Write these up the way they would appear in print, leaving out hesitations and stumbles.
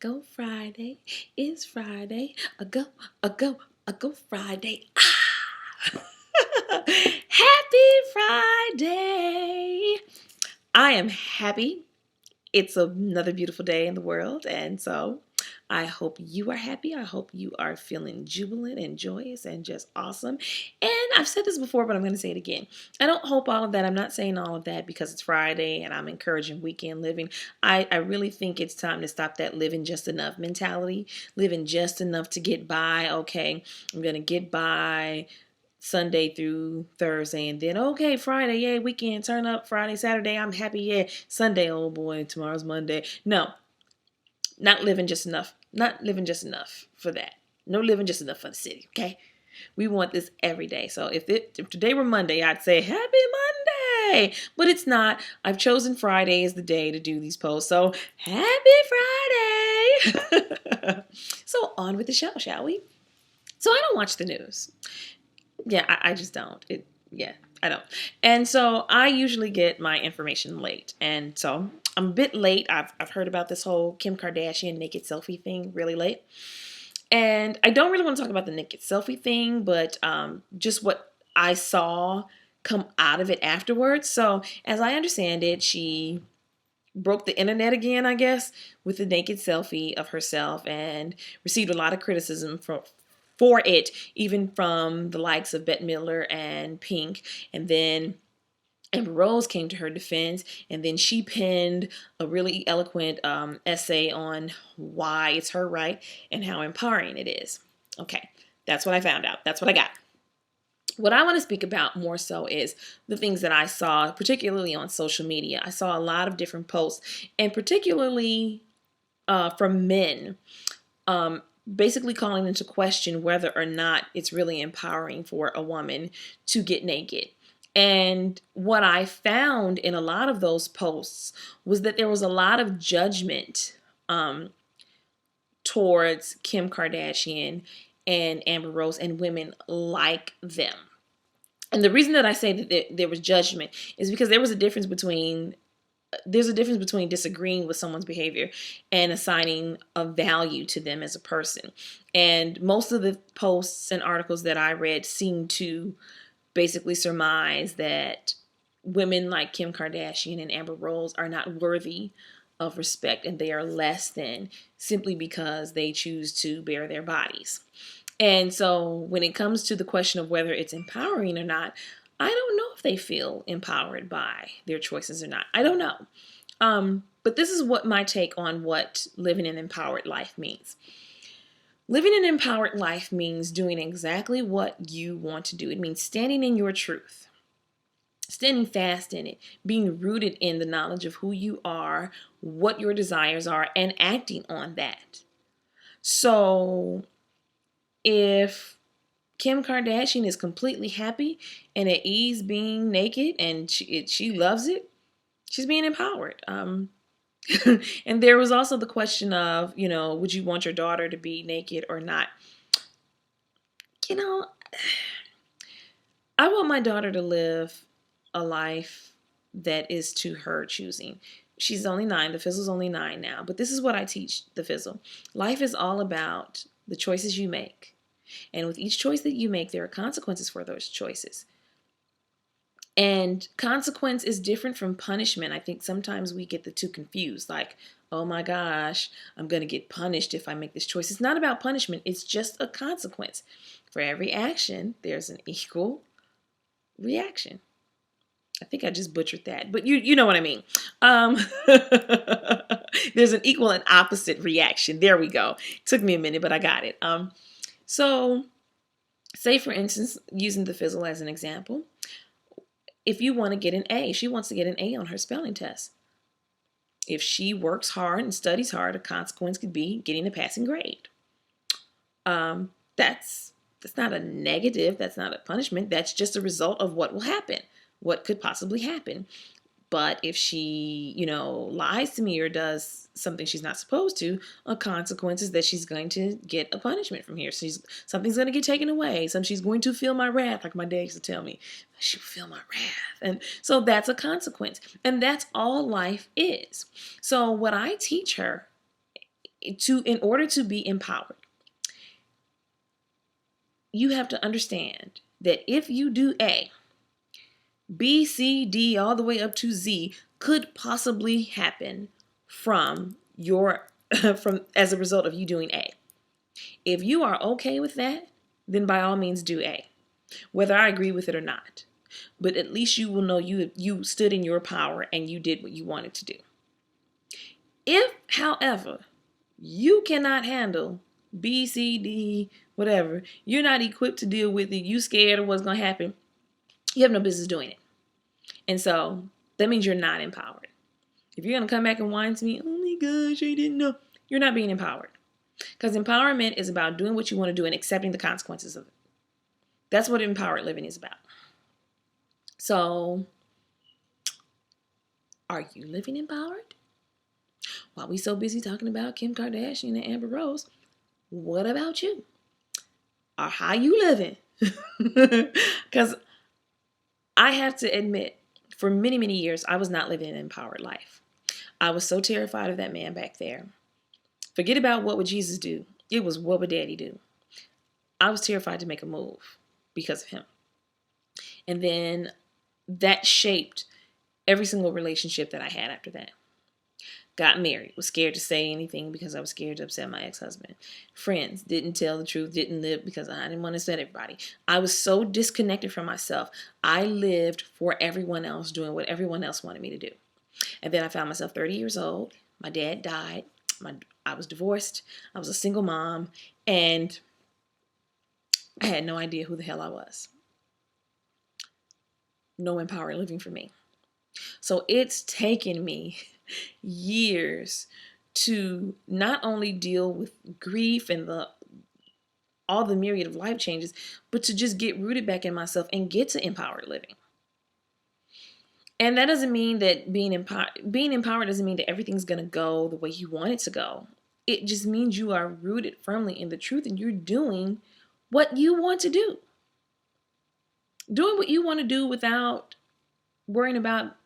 Go Friday. It's Friday. A go Friday. Ah! Happy Friday. I am happy. It's another beautiful day in the world. And so I hope you are happy. I hope you are feeling jubilant and joyous and just awesome. And I've said this before, but I'm going to say it again. I don't hope all of that. I'm not saying all of that because it's Friday and I'm encouraging weekend living. I really think it's time to stop that living just enough mentality, living just enough to get by. Okay, I'm going to get by Sunday through Thursday, and then okay, Friday, yay, weekend, turn up, Friday, Saturday, I'm happy, yeah, Sunday, oh boy, tomorrow's Monday. No, not living just enough. Not living just enough for that. No living just enough for the city, okay? We want this every day. So if today were Monday, I'd say happy Monday. But it's not. I've chosen Friday as the day to do these posts. So happy Friday. So on with the show, shall we? So I don't watch the news. Yeah, I just don't. I don't. And so I usually get my information late. And so I'm a bit late. I've heard about this whole Kim Kardashian naked selfie thing really late. And I don't really want to talk about the naked selfie thing, but just what I saw come out of it afterwards. So as I understand it, she broke the internet again, I guess, with the naked selfie of herself and received a lot of criticism for it, even from the likes of Bette Midler and Pink. And then Amber Rose came to her defense, and then she penned a really eloquent essay on why it's her right and how empowering it is. Okay, that's what I found out. That's what I got. What I want to speak about more so is the things that I saw, particularly on social media. I saw a lot of different posts, and particularly from men, basically calling into question whether or not it's really empowering for a woman to get naked. And what I found in a lot of those posts was that there was a lot of judgment towards Kim Kardashian and Amber Rose and women like them. And the reason that I say that there was judgment is because there's a difference between disagreeing with someone's behavior and assigning a value to them as a person. And most of the posts and articles that I read seem to basically surmise that women like Kim Kardashian and Amber Rose are not worthy of respect and they are less than simply because they choose to bare their bodies. And so when it comes to the question of whether it's empowering or not, I don't know if they feel empowered by their choices or not. I don't know. But this is what my take on what living an empowered life means. Living an empowered life means doing exactly what you want to do. It means standing in your truth, standing fast in it, being rooted in the knowledge of who you are, what your desires are, and acting on that. So if Kim Kardashian is completely happy and at ease being naked and she loves it, she's being empowered. And there was also the question of, would you want your daughter to be naked or not? You know, I want my daughter to live a life that is to her choosing. She's only 9. The Fizzle's only 9 now. But this is what I teach the Fizzle. Life is all about the choices you make. And with each choice that you make, there are consequences for those choices. And consequence is different from punishment. I think sometimes we get the two confused. Like, oh my gosh, I'm going to get punished if I make this choice. It's not about punishment. It's just a consequence. For every action, there's an equal reaction. I think I just butchered that, but you know what I mean. There's an equal and opposite reaction. There we go. It took me a minute, but I got it. So say for instance, using the Fizzle as an example, if you want to get an A, she wants to get an A on her spelling test. If she works hard and studies hard, a consequence could be getting a passing grade. That's not a negative. That's not a punishment. That's just a result of what will happen, what could possibly happen. But if she, lies to me or does something she's not supposed to, a consequence is that she's going to get a punishment from here. Something's going to get taken away. She's going to feel my wrath, like my dad used to tell me. She'll feel my wrath. And so that's a consequence. And that's all life is. So what I teach her in order to be empowered, you have to understand that if you do A, B, C, D, all the way up to Z could possibly happen from your from as a result of you doing A. If you are okay with that, then by all means do A, whether I agree with it or not. But at least you will know you stood in your power and you did what you wanted to do. If, however, you cannot handle B, C, D, whatever, you're not equipped to deal with it, you scared of what's going to happen, you have no business doing it. And so that means you're not empowered. If you're going to come back and whine to me, oh my gosh, I didn't know, you're not being empowered. Because empowerment is about doing what you want to do and accepting the consequences of it. That's what empowered living is about. So, are you living empowered? While we so busy talking about Kim Kardashian and Amber Rose, what about you? Or how you living? Because I have to admit, for many, many years, I was not living an empowered life. I was so terrified of that man back there. Forget about what would Jesus do. It was what would Daddy do. I was terrified to make a move because of him. And then that shaped every single relationship that I had after that. Got married, was scared to say anything because I was scared to upset my ex-husband. Friends, didn't tell the truth, didn't live because I didn't want to upset everybody. I was so disconnected from myself. I lived for everyone else, doing what everyone else wanted me to do. And then I found myself 30 years old. My dad died. I was divorced. I was a single mom. And I had no idea who the hell I was. No empowered living for me. So it's taken me years to not only deal with grief and all the myriad of life changes, but to just get rooted back in myself and get to empowered living. And that doesn't mean that being empowered doesn't mean that everything's going to go the way you want it to go. It just means you are rooted firmly in the truth and you're doing what you want to do. Doing what you want to do without worrying about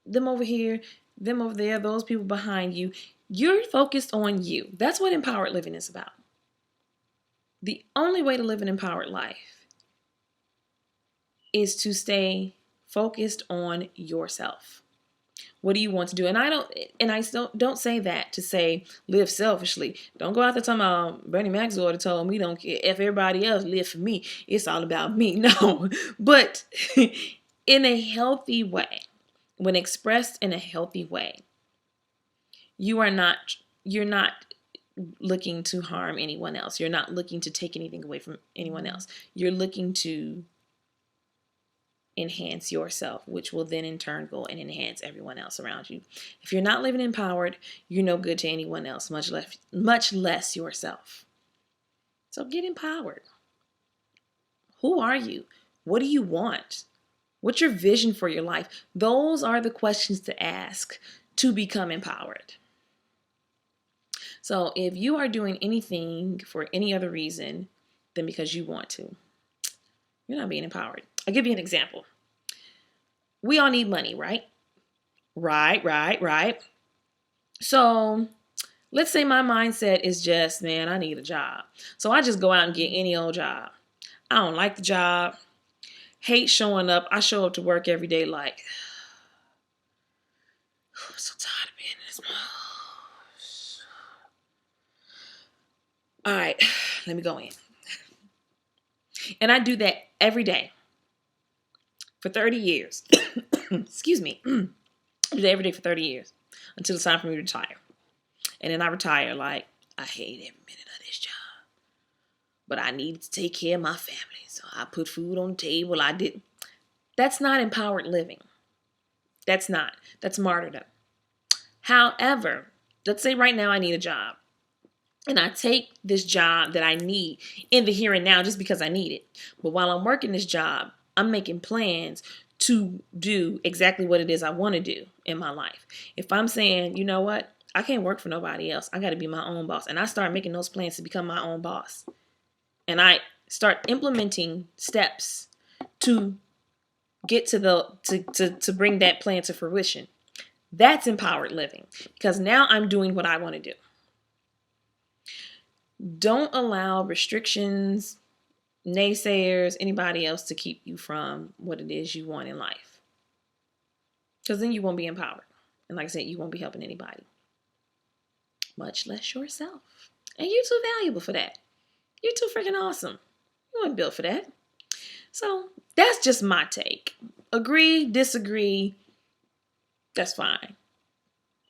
them over here, them over there, those people behind you. You're focused on you. That's what empowered living is about. The only way to live an empowered life is to stay focused on yourself. What do you want to do? And I still don't say that to say live selfishly. Don't go out there talking about Bernie Maxwell told me don't care if everybody else live for me. It's all about me. No, but in a healthy way, when expressed in a healthy way, you're not looking to harm anyone else. You're not looking to take anything away from anyone else. You're looking to enhance yourself, which will then in turn go and enhance everyone else around you. If you're not living empowered, you're no good to anyone else, much less yourself. So get empowered. Who are you? What do you want? What's your vision for your life? Those are the questions to ask to become empowered. So if you are doing anything for any other reason than because you want to, you're not being empowered. I'll give you an example. We all need money, right? Right. So let's say my mindset is just, man, I need a job. So I just go out and get any old job. I don't like the job. Hate showing up. I show up to work every day like, I'm so tired of being in this. All right, let me go in. And I do that every day for 30 years. Excuse me. I do that every day for 30 years until it's time for me to retire. And then I retire like, I hate every minute of this job. But I need to take care of my family. So I put food on the table. That's not empowered living. That's not. That's martyrdom. However, let's say right now I need a job. And I take this job that I need in the here and now just because I need it. But while I'm working this job, I'm making plans to do exactly what it is I want to do in my life. If I'm saying, you know what, I can't work for nobody else. I got to be my own boss. And I start making those plans to become my own boss. And I start implementing steps to get to bring that plan to fruition. That's empowered living because now I'm doing what I want to do. Don't allow restrictions, naysayers, anybody else to keep you from what it is you want in life. Because then you won't be empowered. And like I said, you won't be helping anybody, much less yourself. And you're too valuable for that. You're too freaking awesome. You weren't built for that. So that's just my take. Agree, disagree, that's fine.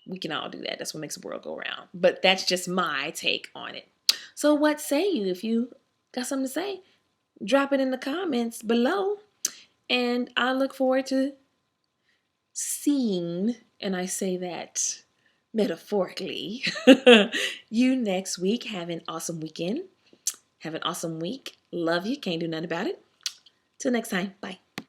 We can all do that. That's what makes the world go round. But that's just my take on it. So what say you? If you got something to say, drop it in the comments below. And I look forward to seeing, and I say that metaphorically, you next week. Have an awesome weekend. Have an awesome week. Love you. Can't do nothing about it. Till next time. Bye.